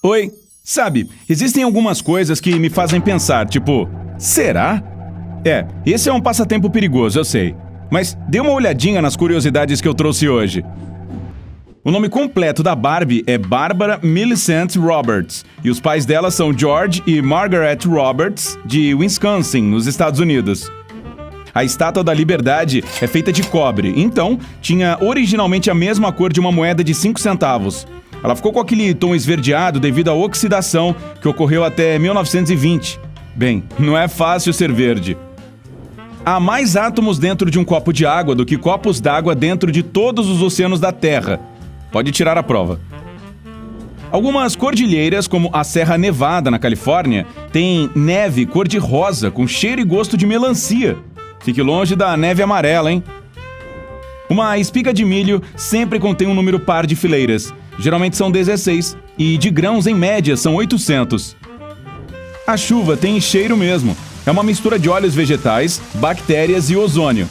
Oi, sabe, existem algumas coisas que me fazem pensar, tipo, será? Esse é um passatempo perigoso, eu sei. Mas dê uma olhadinha nas curiosidades que eu trouxe hoje. O nome completo da Barbie é Barbara Millicent Roberts, e os pais dela são George e Margaret Roberts, de Wisconsin, nos Estados Unidos. A Estátua da Liberdade é feita de cobre, então tinha originalmente a mesma cor de uma moeda de 5 centavos. Ela ficou com aquele tom esverdeado devido à oxidação que ocorreu até 1920. Bem, não é fácil ser verde. Há mais átomos dentro de um copo de água do que copos d'água dentro de todos os oceanos da Terra. Pode tirar a prova. Algumas cordilheiras, como a Serra Nevada, na Califórnia, têm neve cor-de-rosa com cheiro e gosto de melancia. Fique longe da neve amarela, hein? Uma espiga de milho sempre contém um número par de fileiras. Geralmente são 16, e de grãos, em média, são 800. A chuva tem cheiro mesmo. É uma mistura de óleos vegetais, bactérias e ozônio.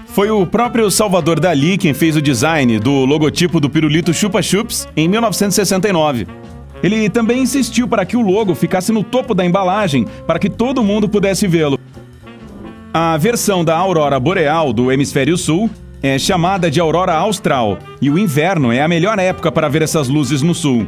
Foi o próprio Salvador Dalí quem fez o design do logotipo do pirulito Chupa Chups em 1969. Ele também insistiu para que o logo ficasse no topo da embalagem para que todo mundo pudesse vê-lo. A versão da aurora boreal do hemisfério sul é chamada de aurora austral, e o inverno é a melhor época para ver essas luzes no sul.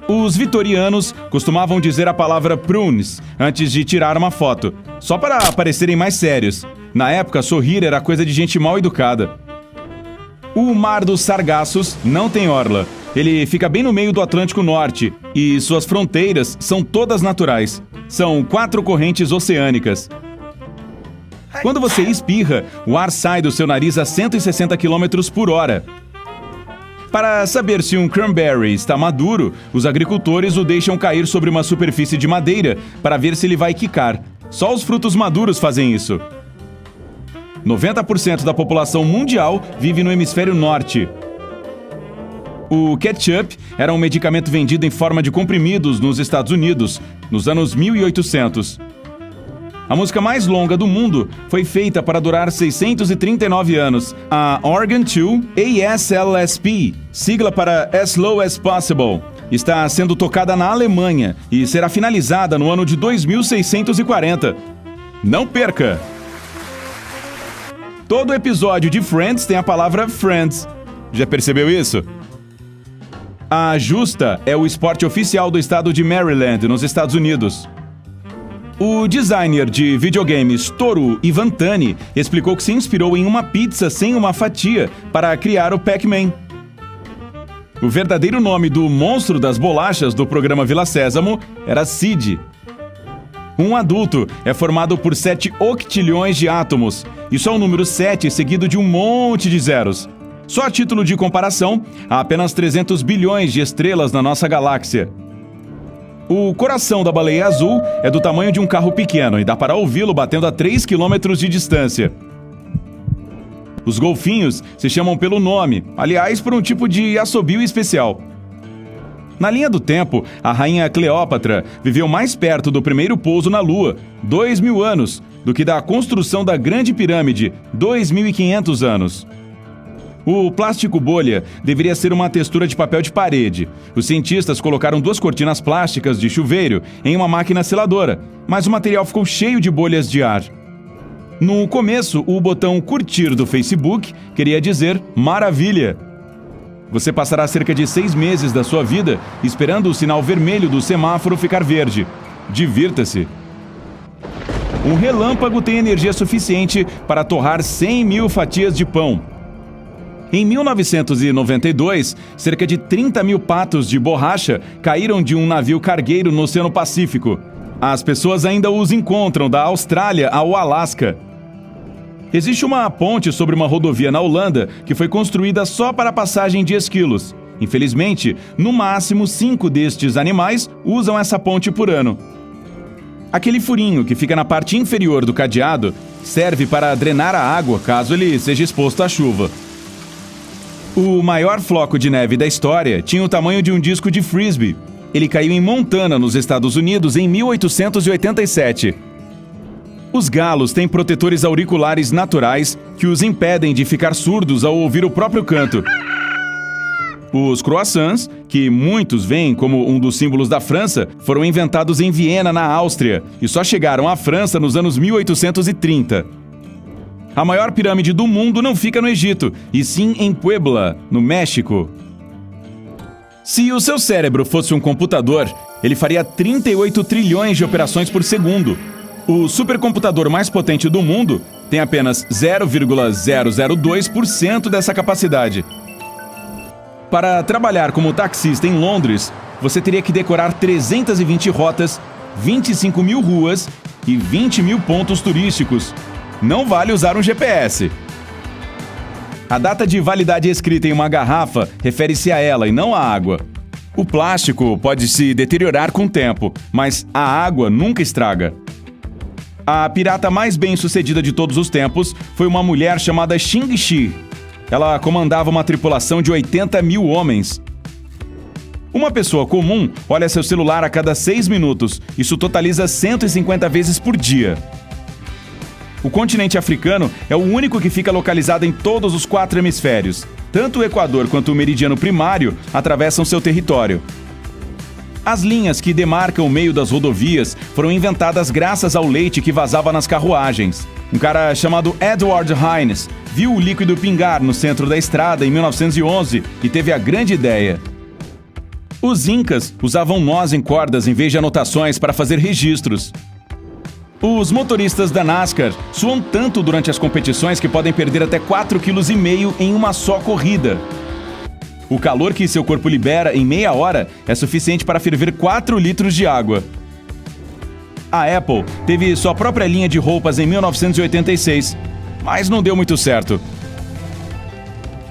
Os vitorianos costumavam dizer a palavra prunes antes de tirar uma foto, só para parecerem mais sérios. Na época, sorrir era coisa de gente mal educada. O Mar dos Sargassos não tem orla. Ele fica bem no meio do Atlântico Norte e suas fronteiras são todas naturais. São 4 correntes oceânicas. Quando você espirra, o ar sai do seu nariz a 160 km por hora. Para saber se um cranberry está maduro, os agricultores o deixam cair sobre uma superfície de madeira para ver se ele vai quicar. Só os frutos maduros fazem isso. 90% da população mundial vive no hemisfério norte. O ketchup era um medicamento vendido em forma de comprimidos nos Estados Unidos, nos anos 1800. A música mais longa do mundo foi feita para durar 639 anos, a Organ 2 ASLSP, sigla para As Slow as Possible. Está sendo tocada na Alemanha e será finalizada no ano de 2640. Não perca! Todo episódio de Friends tem a palavra Friends. Já percebeu isso? A justa é o esporte oficial do estado de Maryland, nos Estados Unidos. O designer de videogames Toru Iwatani explicou que se inspirou em uma pizza sem uma fatia para criar o Pac-Man. O verdadeiro nome do monstro das bolachas do programa Vila Sésamo era Sid. Um adulto é formado por 7 octilhões de átomos. Isso é o número 7 seguido de um monte de zeros. Só a título de comparação, há apenas 300 bilhões de estrelas na nossa galáxia. O coração da baleia azul é do tamanho de um carro pequeno e dá para ouvi-lo batendo a 3 km de distância. Os golfinhos se chamam pelo nome, aliás, por um tipo de assobio especial. Na linha do tempo, a rainha Cleópatra viveu mais perto do primeiro pouso na Lua, 2.000 anos, do que da construção da Grande Pirâmide, 2.500 anos. O plástico bolha deveria ser uma textura de papel de parede. Os cientistas colocaram 2 cortinas plásticas de chuveiro em uma máquina seladora, mas o material ficou cheio de bolhas de ar. No começo, o botão curtir do Facebook queria dizer maravilha. Você passará cerca de 6 meses da sua vida esperando o sinal vermelho do semáforo ficar verde. Divirta-se! Um relâmpago tem energia suficiente para torrar 100.000 fatias de pão. Em 1992, cerca de 30.000 patos de borracha caíram de um navio cargueiro no Oceano Pacífico. As pessoas ainda os encontram da Austrália ao Alasca. Existe uma ponte sobre uma rodovia na Holanda que foi construída só para a passagem de esquilos. Infelizmente, no máximo 5 destes animais usam essa ponte por ano. Aquele furinho que fica na parte inferior do cadeado serve para drenar a água caso ele seja exposto à chuva. O maior floco de neve da história tinha o tamanho de um disco de frisbee. Ele caiu em Montana, nos Estados Unidos, em 1887. Os galos têm protetores auriculares naturais que os impedem de ficar surdos ao ouvir o próprio canto. Os croissants, que muitos veem como um dos símbolos da França, foram inventados em Viena, na Áustria, e só chegaram à França nos anos 1830. A maior pirâmide do mundo não fica no Egito, e sim em Puebla, no México. Se o seu cérebro fosse um computador, ele faria 38 trilhões de operações por segundo. O supercomputador mais potente do mundo tem apenas 0,002% dessa capacidade. Para trabalhar como taxista em Londres, você teria que decorar 320 rotas, 25 mil ruas e 20 mil pontos turísticos. Não vale usar um GPS. A data de validade escrita em uma garrafa refere-se a ela e não à água. O plástico pode se deteriorar com o tempo, mas a água nunca estraga. A pirata mais bem-sucedida de todos os tempos foi uma mulher chamada Xing Shi. Ela comandava uma tripulação de 80 mil homens. Uma pessoa comum olha seu celular a cada 6 minutos. Isso totaliza 150 vezes por dia. O continente africano é o único que fica localizado em todos os 4 hemisférios. Tanto o Equador quanto o meridiano primário atravessam seu território. As linhas que demarcam o meio das rodovias foram inventadas graças ao leite que vazava nas carruagens. Um cara chamado Edward Hines viu o líquido pingar no centro da estrada em 1911 e teve a grande ideia. Os incas usavam nós em cordas em vez de anotações para fazer registros. Os motoristas da NASCAR suam tanto durante as competições que podem perder até 4,5 kg em uma só corrida. O calor que seu corpo libera em meia hora é suficiente para ferver 4 litros de água. A Apple teve sua própria linha de roupas em 1986, mas não deu muito certo.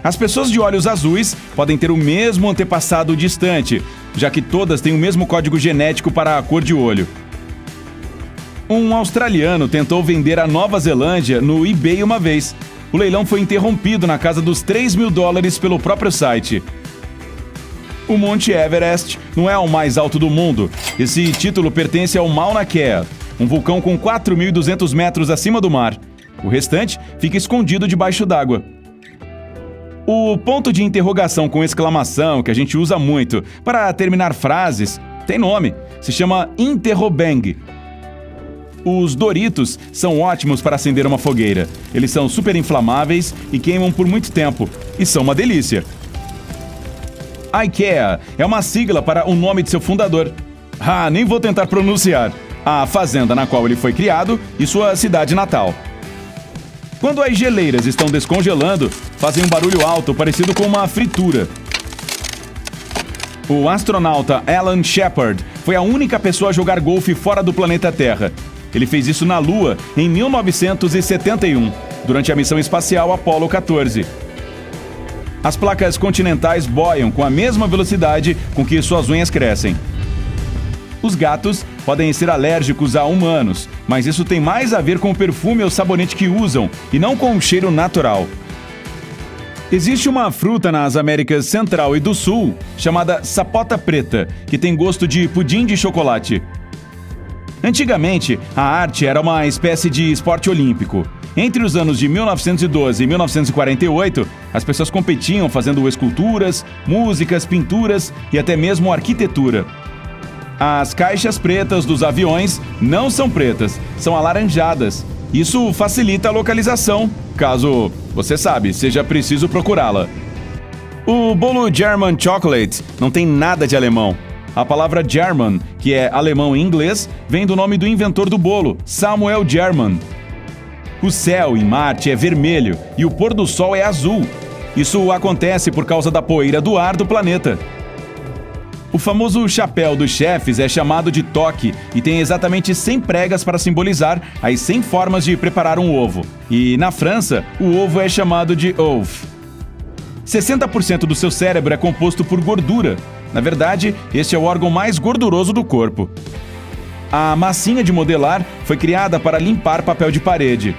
As pessoas de olhos azuis podem ter o mesmo antepassado distante, já que todas têm o mesmo código genético para a cor de olho. Um australiano tentou vender a Nova Zelândia no eBay uma vez. O leilão foi interrompido na casa dos $3 mil pelo próprio site. O Monte Everest não é o mais alto do mundo. Esse título pertence ao Mauna Kea, um vulcão com 4.200 metros acima do mar. O restante fica escondido debaixo d'água. O ponto de interrogação com exclamação, que a gente usa muito para terminar frases, tem nome. Se chama interrobang. Os Doritos são ótimos para acender uma fogueira. Eles são super inflamáveis e queimam por muito tempo. E são uma delícia. IKEA é uma sigla para o nome de seu fundador. Nem vou tentar pronunciar. A fazenda na qual ele foi criado e sua cidade natal. Quando as geleiras estão descongelando, fazem um barulho alto parecido com uma fritura. O astronauta Alan Shepard foi a única pessoa a jogar golfe fora do planeta Terra. Ele fez isso na Lua em 1971, durante a missão espacial Apollo 14. As placas continentais boiam com a mesma velocidade com que suas unhas crescem. Os gatos podem ser alérgicos a humanos, mas isso tem mais a ver com o perfume ou sabonete que usam, e não com o cheiro natural. Existe uma fruta nas Américas Central e do Sul, chamada sapota preta, que tem gosto de pudim de chocolate. Antigamente, a arte era uma espécie de esporte olímpico. Entre os anos de 1912 e 1948, as pessoas competiam fazendo esculturas, músicas, pinturas e até mesmo arquitetura. As caixas pretas dos aviões não são pretas, são alaranjadas. Isso facilita a localização, caso, você sabe, seja preciso procurá-la. O bolo German Chocolate não tem nada de alemão. A palavra German, que é alemão em inglês, vem do nome do inventor do bolo, Samuel German. O céu em Marte é vermelho e o pôr do sol é azul. Isso acontece por causa da poeira do ar do planeta. O famoso chapéu dos chefes é chamado de toque e tem exatamente 100 pregas para simbolizar as 100 formas de preparar um ovo. E na França, o ovo é chamado de œuf. 60% do seu cérebro é composto por gordura. Na verdade, este é o órgão mais gorduroso do corpo. A massinha de modelar foi criada para limpar papel de parede.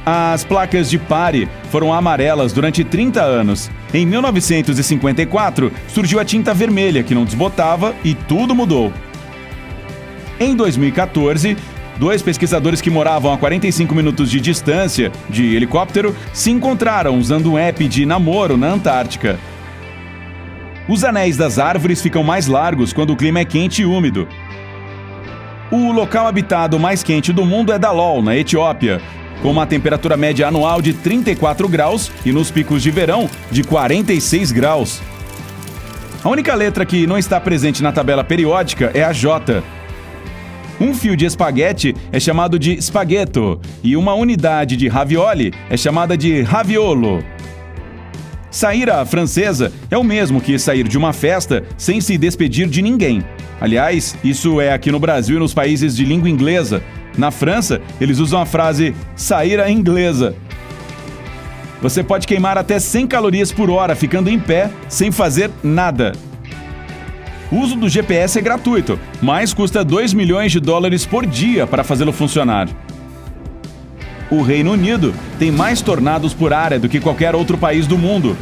As placas de pare foram amarelas durante 30 anos. Em 1954, surgiu a tinta vermelha, que não desbotava, e tudo mudou. Em 2014, 2 pesquisadores que moravam a 45 minutos de distância, de helicóptero, se encontraram usando um app de namoro na Antártica. Os anéis das árvores ficam mais largos quando o clima é quente e úmido. O local habitado mais quente do mundo é Dalol, na Etiópia, com uma temperatura média anual de 34 graus e nos picos de verão de 46 graus. A única letra que não está presente na tabela periódica é a J. Um fio de espaguete é chamado de spaghetto e uma unidade de ravioli é chamada de raviolo. Sair à francesa é o mesmo que sair de uma festa sem se despedir de ninguém. Aliás, isso é aqui no Brasil e nos países de língua inglesa. Na França, eles usam a frase sair à inglesa. Você pode queimar até 100 calorias por hora ficando em pé sem fazer nada. O uso do GPS é gratuito, mas custa $2 milhões por dia para fazê-lo funcionar. O Reino Unido tem mais tornados por área do que qualquer outro país do mundo.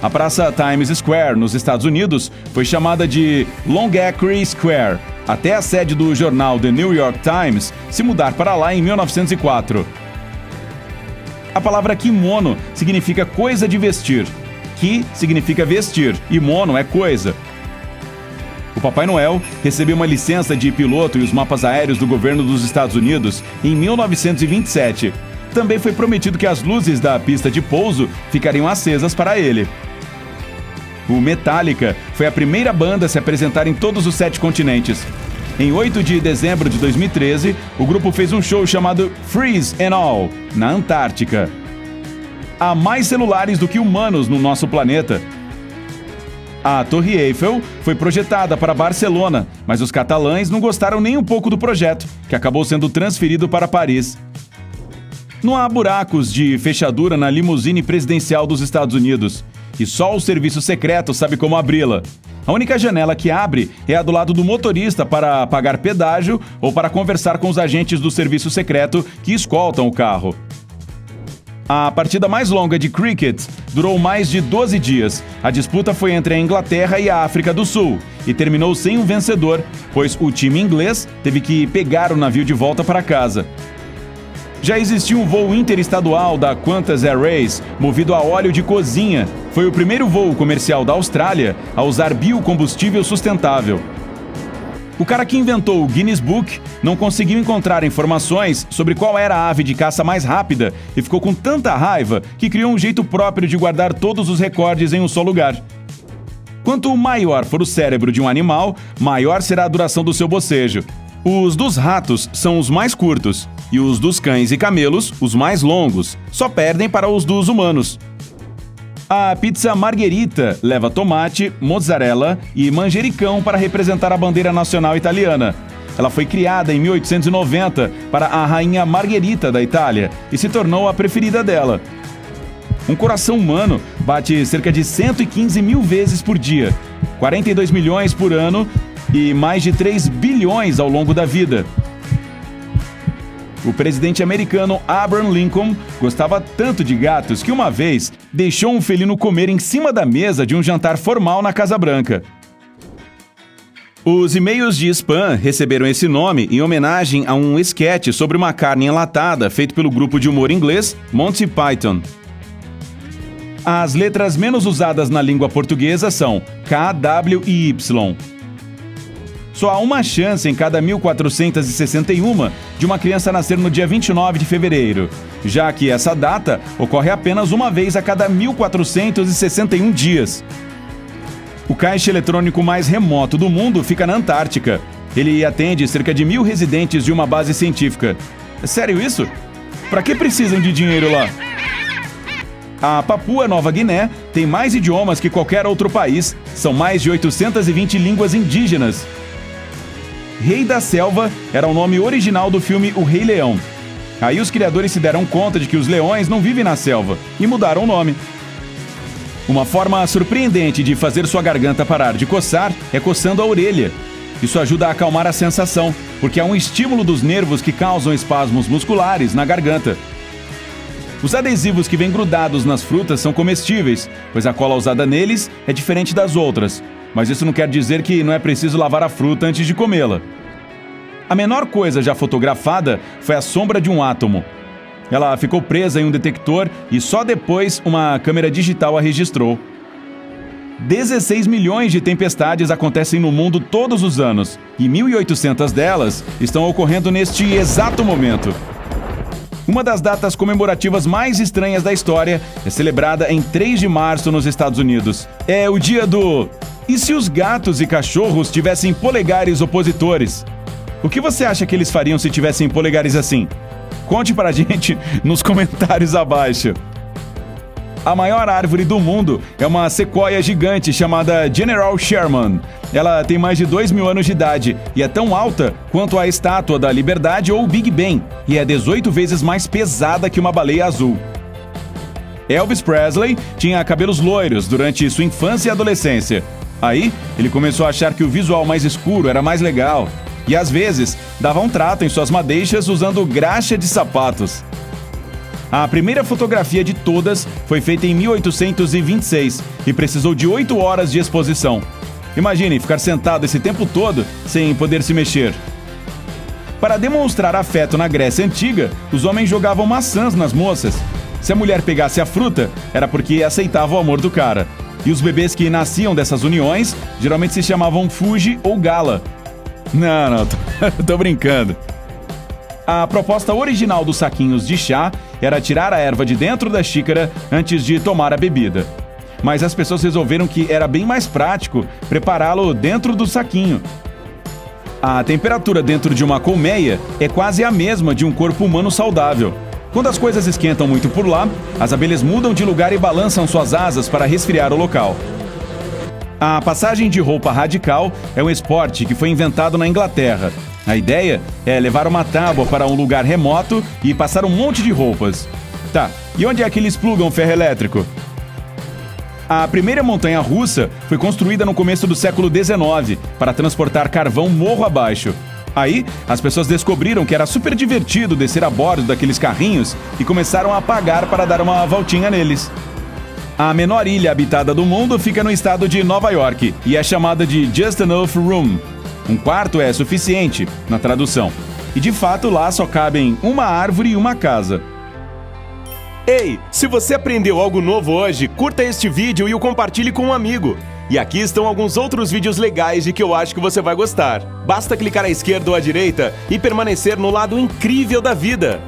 A praça Times Square, nos Estados Unidos, foi chamada de Longacre Square, até a sede do jornal The New York Times se mudar para lá em 1904. A palavra kimono significa coisa de vestir. Ki significa vestir e mono é coisa. O Papai Noel recebeu uma licença de piloto e os mapas aéreos do governo dos Estados Unidos em 1927. Também foi prometido que as luzes da pista de pouso ficariam acesas para ele. O Metallica foi a primeira banda a se apresentar em todos os 7 continentes. Em 8 de dezembro de 2013, o grupo fez um show chamado Freeze and All, na Antártica. Há mais celulares do que humanos no nosso planeta. A Torre Eiffel foi projetada para Barcelona, mas os catalães não gostaram nem um pouco do projeto, que acabou sendo transferido para Paris. Não há buracos de fechadura na limusine presidencial dos Estados Unidos, e só o serviço secreto sabe como abri-la. A única janela que abre é a do lado do motorista para pagar pedágio ou para conversar com os agentes do serviço secreto que escoltam o carro. A partida mais longa de cricket durou mais de 12 dias. A disputa foi entre a Inglaterra e a África do Sul e terminou sem um vencedor, pois o time inglês teve que pegar o navio de volta para casa. Já existia um voo interestadual da Qantas Airways movido a óleo de cozinha. Foi o primeiro voo comercial da Austrália a usar biocombustível sustentável. O cara que inventou o Guinness Book não conseguiu encontrar informações sobre qual era a ave de caça mais rápida e ficou com tanta raiva que criou um jeito próprio de guardar todos os recordes em um só lugar. Quanto maior for o cérebro de um animal, maior será a duração do seu bocejo. Os dos ratos são os mais curtos e os dos cães e camelos os mais longos, só perdem para os dos humanos. A pizza margherita leva tomate, mozzarella e manjericão para representar a bandeira nacional italiana. Ela foi criada em 1890 para a rainha Margherita da Itália e se tornou a preferida dela. Um coração humano bate cerca de 115 mil vezes por dia, 42 milhões por ano e mais de 3 bilhões ao longo da vida. O presidente americano Abraham Lincoln gostava tanto de gatos que uma vez deixou um felino comer em cima da mesa de um jantar formal na Casa Branca. Os e-mails de spam receberam esse nome em homenagem a um esquete sobre uma carne enlatada feito pelo grupo de humor inglês Monty Python. As letras menos usadas na língua portuguesa são K, W e Y. Só há uma chance em cada 1461 de uma criança nascer no dia 29 de fevereiro, já que essa data ocorre apenas uma vez a cada 1461 dias. O caixa eletrônico mais remoto do mundo fica na Antártica. Ele atende cerca de 1.000 residentes de uma base científica. É sério isso? Para que precisam de dinheiro lá? A Papua Nova Guiné tem mais idiomas que qualquer outro país. São mais de 820 línguas indígenas. Rei da Selva era o nome original do filme O Rei Leão. Aí os criadores se deram conta de que os leões não vivem na selva e mudaram o nome. Uma forma surpreendente de fazer sua garganta parar de coçar é coçando a orelha. Isso ajuda a acalmar a sensação, porque é um estímulo dos nervos que causam espasmos musculares na garganta. Os adesivos que vêm grudados nas frutas são comestíveis, pois a cola usada neles é diferente das outras. Mas isso não quer dizer que não é preciso lavar a fruta antes de comê-la. A menor coisa já fotografada foi a sombra de um átomo. Ela ficou presa em um detector e só depois uma câmera digital a registrou. 16 milhões de tempestades acontecem no mundo todos os anos, e 1.800 delas estão ocorrendo neste exato momento. Uma das datas comemorativas mais estranhas da história é celebrada em 3 de março nos Estados Unidos. É o dia do... E se os gatos e cachorros tivessem polegares opositores? O que você acha que eles fariam se tivessem polegares assim? Conte pra gente nos comentários abaixo. A maior árvore do mundo é uma sequoia gigante chamada General Sherman. Ela tem mais de 2.000 anos de idade e é tão alta quanto a Estátua da Liberdade ou Big Ben, e é 18 vezes mais pesada que uma baleia azul. Elvis Presley tinha cabelos loiros durante sua infância e adolescência. Aí, ele começou a achar que o visual mais escuro era mais legal e, às vezes, dava um trato em suas madeixas usando graxa de sapatos. A primeira fotografia de todas foi feita em 1826 e precisou de 8 horas de exposição. Imagine ficar sentado esse tempo todo sem poder se mexer. Para demonstrar afeto na Grécia Antiga, os homens jogavam maçãs nas moças. Se a mulher pegasse a fruta, era porque aceitava o amor do cara. E os bebês que nasciam dessas uniões geralmente se chamavam Fuji ou Gala. Não, tô brincando. A proposta original dos saquinhos de chá era tirar a erva de dentro da xícara antes de tomar a bebida. Mas as pessoas resolveram que era bem mais prático prepará-lo dentro do saquinho. A temperatura dentro de uma colmeia é quase a mesma de um corpo humano saudável. Quando as coisas esquentam muito por lá, as abelhas mudam de lugar e balançam suas asas para resfriar o local. A passagem de roupa radical é um esporte que foi inventado na Inglaterra. A ideia é levar uma tábua para um lugar remoto e passar um monte de roupas. Tá, e onde é que eles plugam o ferro elétrico? A primeira montanha-russa foi construída no começo do século XIX para transportar carvão morro abaixo. Aí, as pessoas descobriram que era super divertido descer a bordo daqueles carrinhos e começaram a pagar para dar uma voltinha neles. A menor ilha habitada do mundo fica no estado de Nova York e é chamada de Just Enough Room. Um quarto é suficiente, na tradução. E de fato lá só cabem uma árvore e uma casa. Ei, se você aprendeu algo novo hoje, curta este vídeo e o compartilhe com um amigo. E aqui estão alguns outros vídeos legais de que eu acho que você vai gostar. Basta clicar à esquerda ou à direita e permanecer no lado incrível da vida.